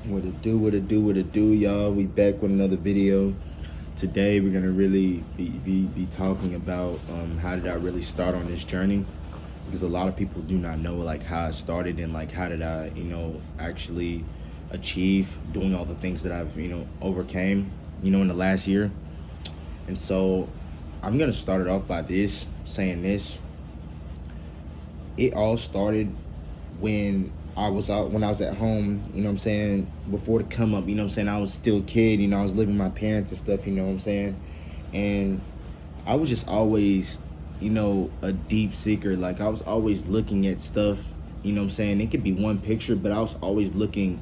What it do, y'all? We back with another video. Today we're gonna really be talking about how did I really start on this journey, because a lot of people do not know like how I started and like how did I actually achieve doing all the things that I've overcame in the last year. And so I'm gonna start it off by saying this. It all started when when I was at home, before the come up, I was still a kid, I was living with my parents and stuff, and I was just always, a deep seeker. Like I was always looking at stuff, it could be one picture, but I was always looking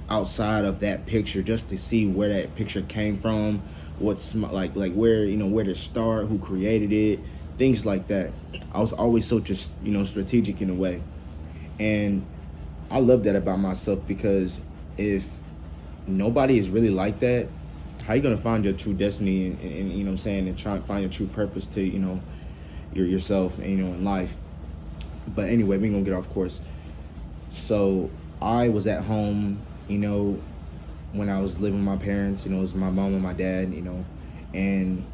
outside of that picture just to see where that picture came from, what's like where where to start, who created it, things like that. I was always so just strategic in a way, and I love that about myself, because if nobody is really like that, how you gonna find your true destiny and and try and find your true purpose to yourself and in life. But anyway, we're gonna get off course. So I was at home, when I was living with my parents, it was my mom and my dad, and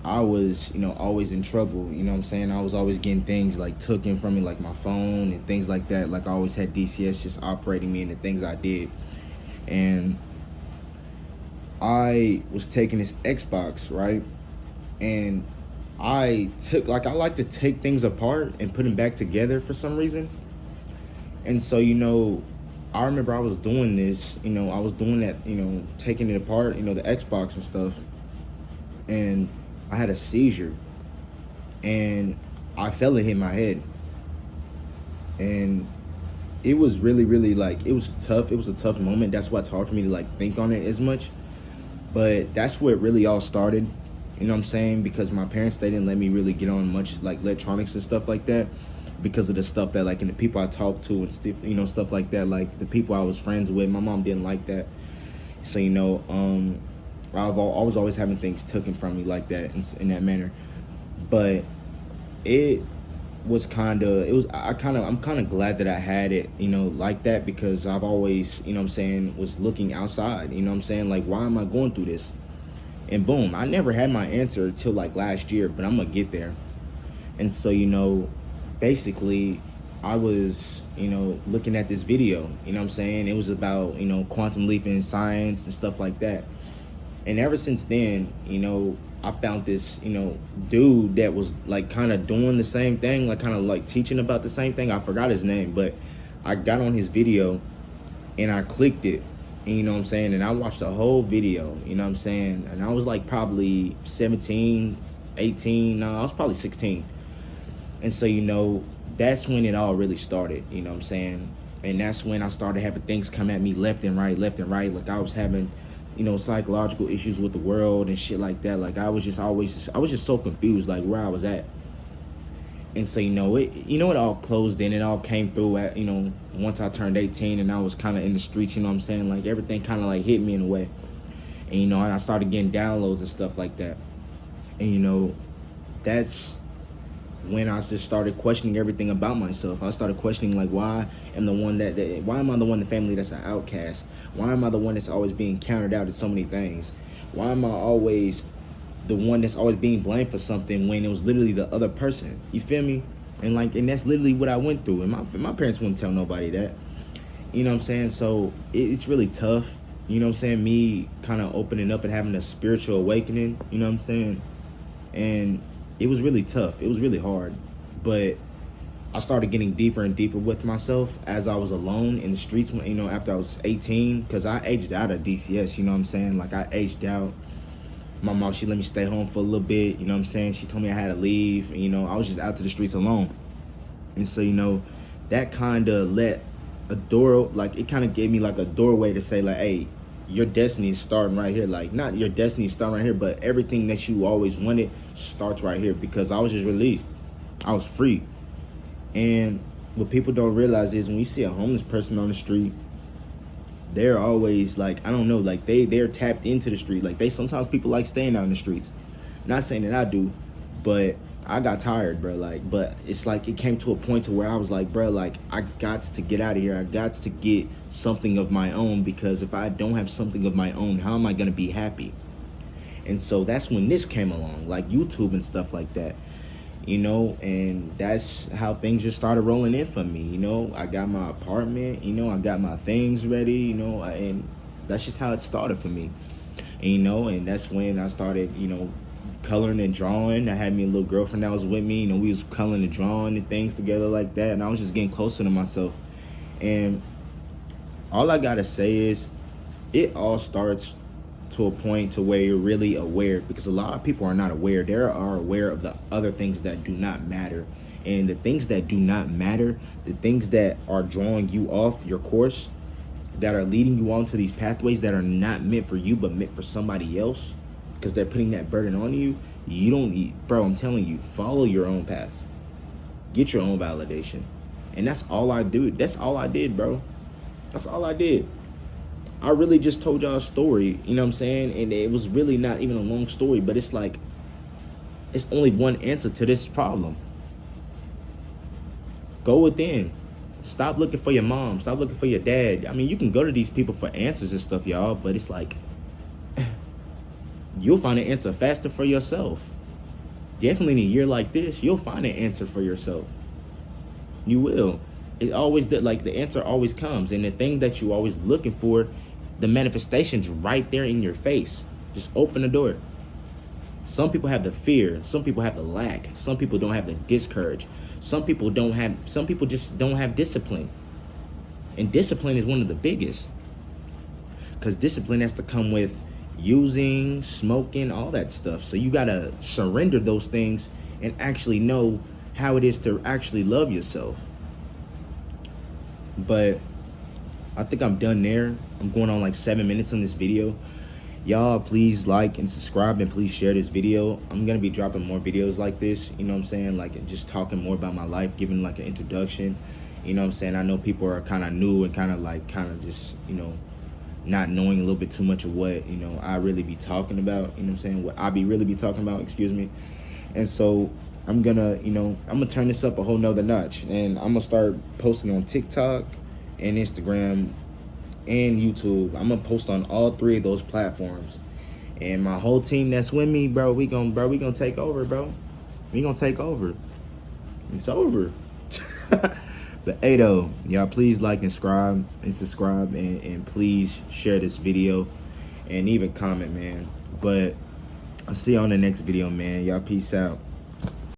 I was, always in trouble, I was always getting things like taken from me, like my phone and things like that. Like I always had DCS just operating me in the things I did. And I was taking this Xbox, right? And I like to take things apart and put them back together for some reason. And so, I remember I was doing this, I was doing that, taking it apart, the Xbox and stuff. And I had a seizure and I felt it hit my head. And it was really, really like, it was tough. It was a tough moment. That's why it's hard for me to like think on it as much. But that's where it really all started, because my parents, they didn't let me really get on much like electronics and stuff like that, because of the stuff that like, and the people I talked to and stuff like that, like the people I was friends with. My mom didn't like that. So, I was always having things taken from me like that, in that manner. But it was I'm kind of glad that I had it, like that, because I've always, was looking outside, like, why am I going through this? And boom, I never had my answer till like last year, but I'm gonna get there. And so, basically I was, looking at this video, it was about, quantum leap in science and stuff like that. And ever since then, I found this, dude that was like kind of doing the same thing, like kind of like teaching about the same thing. I forgot his name, but I got on his video and I clicked it, and and I watched the whole video, and I was like probably 17, 18, no, I was probably 16. And so, that's when it all really started, and that's when I started having things come at me left and right. Like I was having psychological issues with the world and shit like that. Like I was just so confused, like where I was at. And so, it all closed in. It all came through at, once I turned 18 and I was kind of in the streets, like everything kind of like hit me in a way. And, and I started getting downloads and stuff like that. And, that's when I just started questioning everything about myself. I started questioning like, why am I the one in the family that's an outcast? Why am I the one that's always being counted out at so many things? Why am I always the one that's always being blamed for something when it was literally the other person? You feel me? And that's literally what I went through. And my parents wouldn't tell nobody that. So it's really tough. Me kind of opening up and having a spiritual awakening. And it was really tough. It was really hard. But I started getting deeper and deeper with myself as I was alone in the streets, after I was 18, because I aged out of DCS, Like I aged out. My mom, she let me stay home for a little bit, She told me I had to leave, I was just out to the streets alone. And so, that kind of let a door, like it kind of gave me like a doorway to say like, hey, your destiny is starting right here. Like not your destiny is starting right here, but everything that you always wanted starts right here, because I was just released. I was free. And what people don't realize is when you see a homeless person on the street, they're always like, I don't know, like they're tapped into the street. Like sometimes people like staying out in the streets. Not saying that I do, but I got tired, bro. Like, but it's like it came to a point to where I was like, bro, like I got to get out of here. I got to get something of my own, because if I don't have something of my own, how am I gonna be happy? And so that's when this came along, like YouTube and stuff like that, you know, and that's how things just started rolling in for me. You know, I got my apartment, you know, I got my things ready, you know, and that's just how it started for me. And, you know, and that's when I started, you know, coloring and drawing. I had me a little girlfriend that was with me, you know, we was coloring and drawing and things together like that, and I was just getting closer to myself. And all I gotta say is, it all starts to a point to where you're really aware, because a lot of people are not aware. They are aware of the other things that do not matter, and the things that do not matter, the things that are drawing you off your course, that are leading you onto these pathways that are not meant for you but meant for somebody else, because they're putting that burden on you. You don't need, bro, I'm telling you, follow your own path, get your own validation. And that's all I do. That's all I did, bro. That's all I did. I really just told y'all a story, you know what I'm saying? And it was really not even a long story, but it's like, it's only one answer to this problem. Go within. Stop looking for your mom. Stop looking for your dad. I mean, you can go to these people for answers and stuff, y'all, but it's like, you'll find an answer faster for yourself. Definitely in a year like this, you'll find an answer for yourself. You will. It always did, like, the answer always comes, and the thing that you always looking for, the manifestation's right there in your face. Just open the door. Some people have the fear. Some people have the lack. Some people don't have the discourage. Some people just don't have discipline. And discipline is one of the biggest. Because discipline has to come with using, smoking, all that stuff. So you gotta surrender those things and actually know how it is to actually love yourself. But I think I'm done there. I'm going on like 7 minutes on this video. Y'all please like and subscribe, and please share this video. I'm gonna be dropping more videos like this, you know what I'm saying, like just talking more about my life, giving like an introduction, you know what I'm saying. I know people are kind of new and kind of just, you know, not knowing a little bit too much of what, you know, I really be talking about, you know what I'm saying, what I really be talking about, excuse me. And so I'm gonna, you know, I'm gonna turn this up a whole nother notch, and I'm gonna start posting on TikTok and Instagram and YouTube. I'm gonna post on all 3 of those platforms, and my whole team that's with me, bro, we gonna take over, bro. We gonna take over. It's over. But hey though, y'all please like and subscribe, and please share this video and even comment, man. But I'll see you on the next video, man. Y'all peace out.